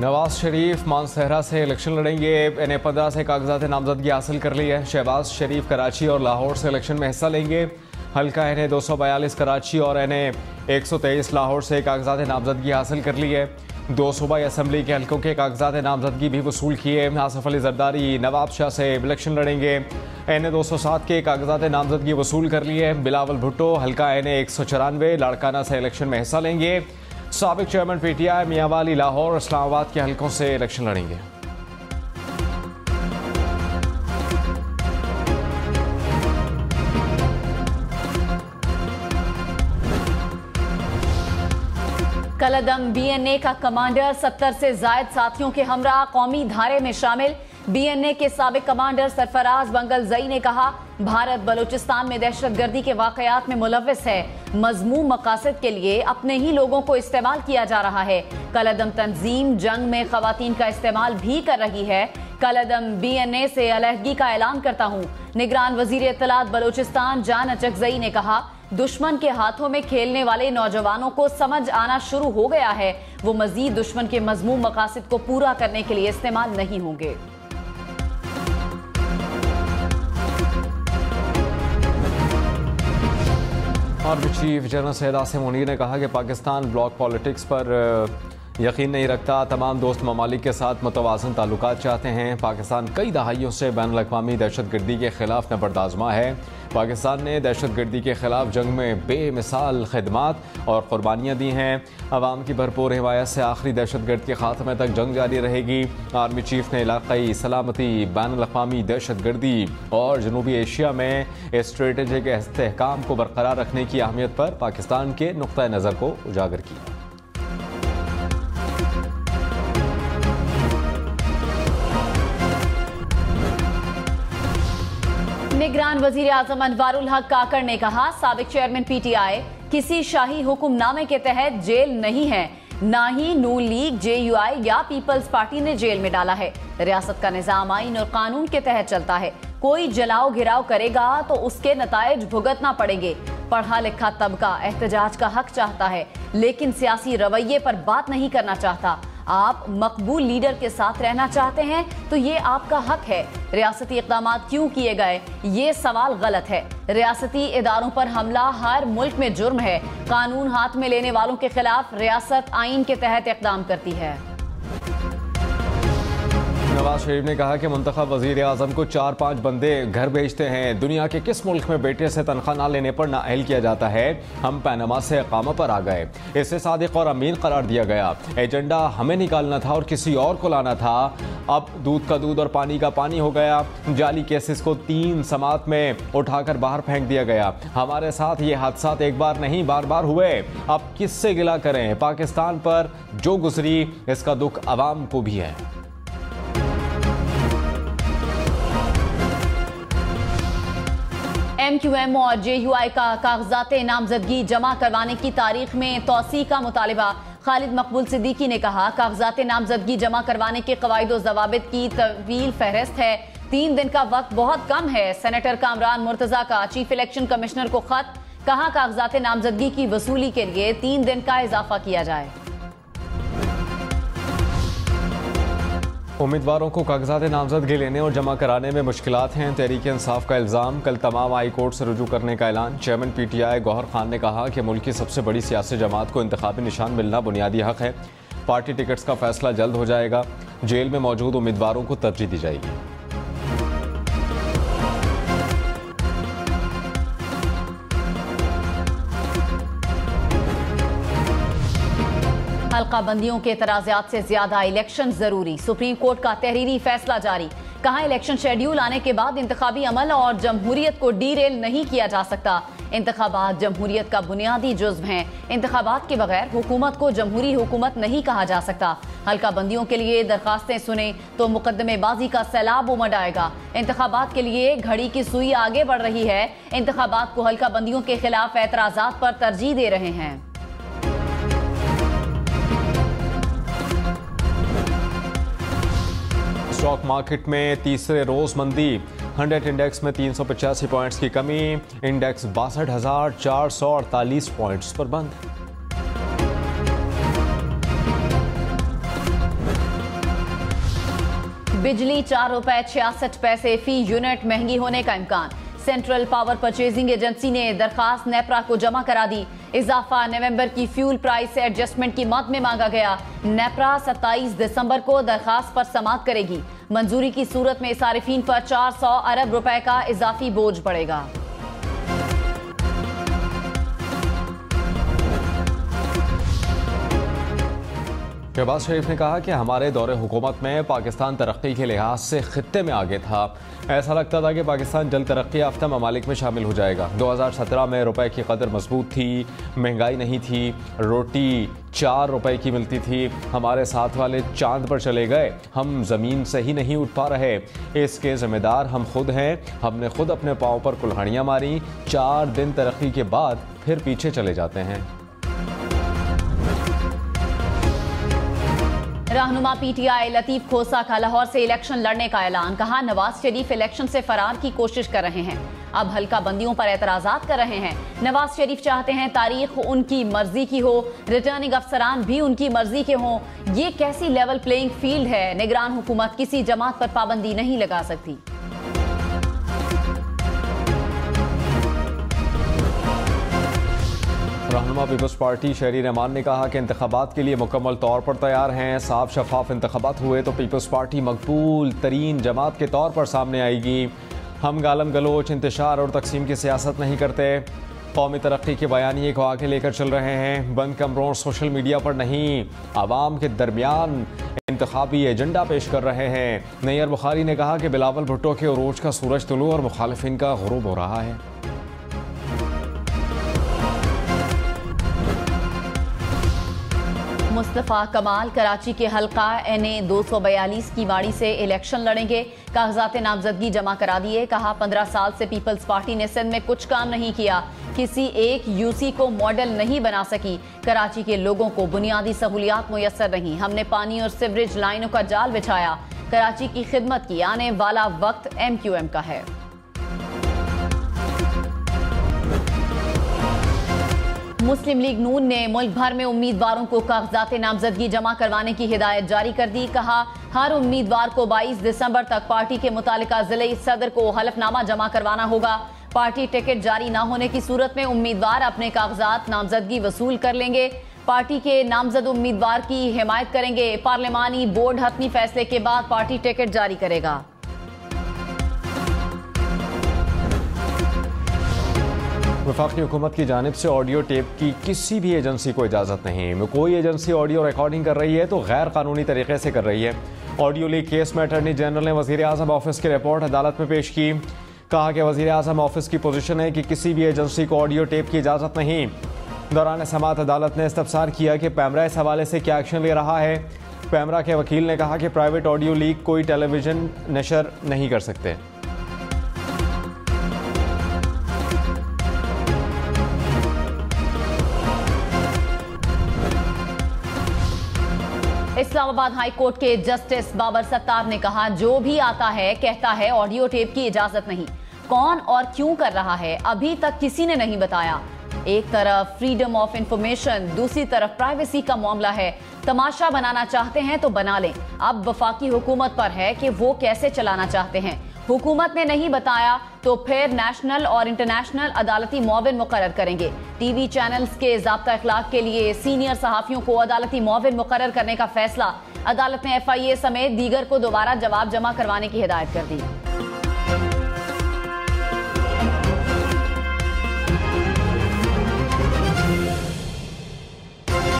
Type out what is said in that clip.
नवाज शरीफ मानसहरा से इलेक्शन लड़ेंगे। इन्हें 15 से कागजात नामजदगी हासिल कर ली है। शहबाज शरीफ कराची और लाहौर से इलेक्शन में हिस्सा लेंगे। हल्का इन्हें 242 कराची और इन्हें 123 लाहौर से कागजात नामजदगी हासिल कर ली है। 2 सूबाई असम्बली के हल्कों के कागजात नामजदगी भी वसूल किए। आसिफ अली जरदारी नवाब शाह से इलेक्शन लड़ेंगे। इन्हें 207 के कागजात नामजदगी वसूल कर लिए। बिलावल भुट्टो हल्का इन्हें 194 लाड़काना से इलेक्शन में हिस्सा लेंगे। साबिक चेयरमैन पीटीआई मियांवाली लाहौर और इस्लामाबाद के हल्कों से इलेक्शन लड़ेंगे। कलअदम बीएनए का कमांडर 70 से जायद साथियों के हमरा कौमी धारे में शामिल। बीएनए के साबिक कमांडर सरफराज बंगलजई ने कहा, भारत बलूचिस्तान में दहशतगर्दी के वाकयात में मुलव्विस है। मजमूम मकासद के लिए अपने ही लोगों को इस्तेमाल किया जा रहा है। कलअदम तंजीम जंग में खवातीन का इस्तेमाल भी कर रही है। कलअदम बीएनए से अलहदगी का ऐलान करता हूँ। निगरान वजीर इत्तलात बलूचिस्तान जान अचकजई ने कहा, दुश्मन के हाथों में खेलने वाले नौजवानों को समझ आना शुरू हो गया है। वो मजीद दुश्मन के मजमूम मकासद को पूरा करने के लिए इस्तेमाल नहीं होंगे। Army chief general Syed Asim Munir ने कहा कि पाकिस्तान ब्लॉक पॉलिटिक्स पर यकीन नहीं रखता। तमाम दोस्त ममालिक के साथ मुतवाज़न ताल्लुकात चाहते हैं। पाकिस्तान कई दहाइयों से बैनुल-अक़वामी दहशतगर्दी के खिलाफ नबर्द आज़मा है। पाकिस्तान ने दहशतगर्दी के खिलाफ जंग में बेमिसाल खिदमात और कुर्बानियाँ दी हैं। अवाम की भरपूर हिमायत से आखिरी दहशतगर्द के खात्मे तक जंग जारी रहेगी। आर्मी चीफ ने इलाक़ाई सलामती, बैनुल-अक़वामी दहशतगर्दी और जनूबी एशिया में स्ट्रेटेजिक इस्तेहकाम को बरकरार रखने की अहमियत पर पाकिस्तान के नुक्ता नज़र को उजागर किया। निगरान वजीर आजम अनवारुल हक काकड़ ने कहा, साबिक चेयरमैन पीटीआई किसी शाही हुक्मनामे के तहत जेल नहीं है। ना ही नून लीग, जेयूआई या पीपल्स पार्टी ने जेल में डाला है। रियासत का निजाम आईन और कानून के तहत चलता है। कोई जलाओ घिराव करेगा तो उसके नतायज भुगतना पड़ेंगे। पढ़ा लिखा तबका एहतजाज का हक चाहता है, लेकिन सियासी रवैये पर बात नहीं करना चाहता। आप मकबूल लीडर के साथ रहना चाहते हैं तो ये आपका हक है। रियासती इक़दामात क्यों किए गए, ये सवाल गलत है। रियासती इदारों पर हमला हर मुल्क में जुर्म है। कानून हाथ में लेने वालों के खिलाफ रियासत आइन के तहत इक़दाम करती है। नवाज शरीफ ने कहा कि मुंतखब वजीर आजम को 4-5 बंदे घर भेजते हैं। दुनिया के किस मुल्क में बेटे से तनख्वाह ना लेने पर नाअहल किया जाता है। हम पैनमा से इकामा पर आ गए, इसे सादिक और अमीन करार दिया गया। एजेंडा हमें निकालना था और किसी और को लाना था। अब दूध का दूध और पानी का पानी हो गया। जाली केसेस को 3 समात में उठाकर बाहर फेंक दिया गया। हमारे साथ ये हादसात एक बार नहीं बार बार हुए। अब किससे गिला करें। पाकिस्तान पर जो गुजरी इसका दुख अवाम को भी है। MQM और JUI का कागजात नामजदगी जमा करवाने की तारीख में तौसी का मुतालिबा। खालिद मकबूल सिद्दीकी ने कहा, कागजात नामजदगी जमा करवाने के कवायद व ज़वाबित की तवील फहरिस्त है। 3 दिन का वक्त बहुत कम है। सेनेटर कामरान मुर्तजा का चीफ इलेक्शन कमिश्नर को खत, कहा कागजात नामजदगी की वसूली के लिए 3 दिन का इजाफा किया जाए। उम्मीदवारों को कागजात नामजदगी लेने और जमा कराने में मुश्किलात हैं। तहरीक इंसाफ का इल्ज़ाम, कल तमाम हाई कोर्ट से रुजू करने का ऐलान। चेयरमैन पीटीआई गौहर खान ने कहा कि मुल्क की सबसे बड़ी सियासी जमात को इंतखाबी निशान मिलना बुनियादी हक है। पार्टी टिकट्स का फैसला जल्द हो जाएगा। जेल में मौजूद उम्मीदवारों को तरजीह दी जाएगी। हल्का बंदियों के एतराज़ात से ज्यादा इलेक्शन जरूरी। सुप्रीम कोर्ट का तहरीरी फैसला जारी। कहा, इलेक्शन शेड्यूल आने के बाद इंतखाबी अमल और जमहूरियत को डीरेल नहीं किया जा सकता। इंतखाबात जमहूरियत का बुनियादी जुज़्व हैं। इंतखाबात के बगैर हुकूमत को जमहूरी हुकूमत नहीं कहा जा सकता। हल्का बंदियों के लिए दरखास्तें सुने तो मुकदमेबाजी का सैलाब उमड़ आएगा। इंतखाबात के लिए घड़ी की सुई आगे बढ़ रही है। इंतखाबात को हल्का बंदियों के खिलाफ एतराज़ात पर तरजीह दे रहे हैं। स्टॉक मार्केट में तीसरे रोज मंदी। 100 इंडेक्स में 385 पॉइंट्स की कमी। इंडेक्स 62,448 पॉइंट्स पर बंद। बिजली 4 रुपए 66 पैसे फी यूनिट महंगी होने का इम्कान। सेंट्रल पावर परचेजिंग एजेंसी ने दरखास्त नेपरा को जमा करा दी। इजाफा नवंबर की फ्यूल प्राइस से एडजस्टमेंट की मद में मांगा गया। नेपरा 27 दिसंबर को दरखास्त पर समाअत करेगी। मंजूरी की सूरत में सारिफीन पर 400 अरब रुपए का इजाफी बोझ पड़ेगा। शहबाज शरीफ ने कहा कि हमारे दौरे हुकूमत में पाकिस्तान तरक्की के लिहाज से खित्ते में आगे था। ऐसा लगता था कि पाकिस्तान जल्द तरक्की याफ्ता ममालिक में शामिल हो जाएगा। 2017 में रुपए की कदर मजबूत थी, महंगाई नहीं थी, रोटी 4 रुपए की मिलती थी। हमारे साथ वाले चांद पर चले गए, हम ज़मीन से ही नहीं उठ पा रहे। इसके ज़िम्मेदार हम खुद हैं। हमने खुद अपने पाँव पर कुल्हाड़ियाँ मारी। 4 दिन तरक्की के बाद फिर पीछे चले जाते हैं। रहनुमा पीटीआई लतीफ खोसा का लाहौर से इलेक्शन लड़ने का ऐलान। कहा, नवाज शरीफ इलेक्शन से फरार की कोशिश कर रहे हैं। अब हल्का बंदियों पर एतराजात कर रहे हैं। नवाज शरीफ चाहते हैं तारीख उनकी मर्जी की हो, रिटर्निंग अफसरान भी उनकी मर्जी के हों। ये कैसी लेवल प्लेइंग फील्ड है? निगरान हुकूमत किसी जमात पर पाबंदी नहीं लगा सकती। रहनुमा पीपल्स पार्टी शहरी रहमान ने कहा कि इंतखाबात के लिए मुकम्मल तौर पर तैयार हैं। साफ शफाफ इंतखाबात हुए तो पीपल्स पार्टी मकबूल तरीन जमात के तौर पर सामने आएगी। हम गालम गलोच, इंतशार और तकसीम की सियासत नहीं करते। कौमी तरक्की के बयानिए को आगे लेकर चल रहे हैं। बंद कमरों और सोशल मीडिया पर नहीं, आवाम के दरमियान इंतखाबी एजेंडा पेश कर रहे हैं। नैयर बुखारी ने कहा कि बिलावल भुट्टो के उरूज का सूरज तुलू और मुखालिफिन का गुरूब हो रहा है। मुस्तफ़ा कमाल कराची के हल्का NA 242 की माड़ी से इलेक्शन लड़ेंगे। कागजात नामजदगी जमा करा दिए। कहा, 15 साल से पीपल्स पार्टी ने सिंध में कुछ काम नहीं किया, किसी एक यूसी को मॉडल नहीं बना सकी। कराची के लोगों को बुनियादी सहूलियात मुयस्सर नहीं। हमने पानी और सीवरेज लाइनों का जाल बिछाया। कराची की खिदमत की। आने वाला वक्त MQM का है। मुस्लिम लीग नून ने मुल्क भर में उम्मीदवारों को कागजात नामजदगी जमा करवाने की हिदायत जारी कर दी। कहा, हर उम्मीदवार को 22 दिसंबर तक पार्टी के मुतालिका जिले सदर को हलफनामा जमा करवाना होगा। पार्टी टिकट जारी न होने की सूरत में उम्मीदवार अपने कागजात नामजदगी वसूल कर लेंगे। पार्टी के नामजद उम्मीदवार की हिमायत करेंगे। पार्लिमानी बोर्ड हतमी फैसले के बाद पार्टी टिकट जारी करेगा। वफाकी हुकूमत की जानिब से ऑडियो टेप की किसी भी एजेंसी को इजाज़त नहीं। कोई एजेंसी ऑडियो रिकॉर्डिंग कर रही है तो गैर कानूनी तरीके से कर रही है। ऑडियो लीक केस में अटॉर्नी जनरल ने वज़ीर आज़म ऑफिस की रिपोर्ट अदालत में पेश की। कहा कि वज़ीर आज़म ऑफिस की पोजीशन है कि किसी भी एजेंसी को ऑडियो टेप की इजाज़त नहीं। दौरान समाअत अदालत ने इस्तफसार किया कि पैमरा इस हवाले से क्या एक्शन ले रहा है। पैमरा के वकील ने कहा कि प्राइवेट ऑडियो लीक कोई टेलीविजन नशर नहीं कर सकते। इस्लामाबाद हाई कोर्ट के जस्टिस बाबर सत्तार ने कहा, जो भी आता है कहता है ऑडियो टेप की इजाजत नहीं। कौन और क्यों कर रहा है अभी तक किसी ने नहीं बताया। एक तरफ फ्रीडम ऑफ इंफॉर्मेशन, दूसरी तरफ प्राइवेसी का मामला है। तमाशा बनाना चाहते हैं तो बना लें। अब वफाकी हुकूमत पर है कि वो कैसे चलाना चाहते हैं। हुकूमत ने नहीं बताया तो फिर नेशनल और इंटरनेशनल अदालती मुआविन मुकर्रर करेंगे। टीवी चैनल्स के ज़ाब्ता अखलाक के लिए सीनियर सहाफ़ियों को अदालती मुआविन मुकर्रर करने का फैसला। अदालत ने FIA समेत दीगर को दोबारा जवाब जमा करवाने की हिदायत कर दी।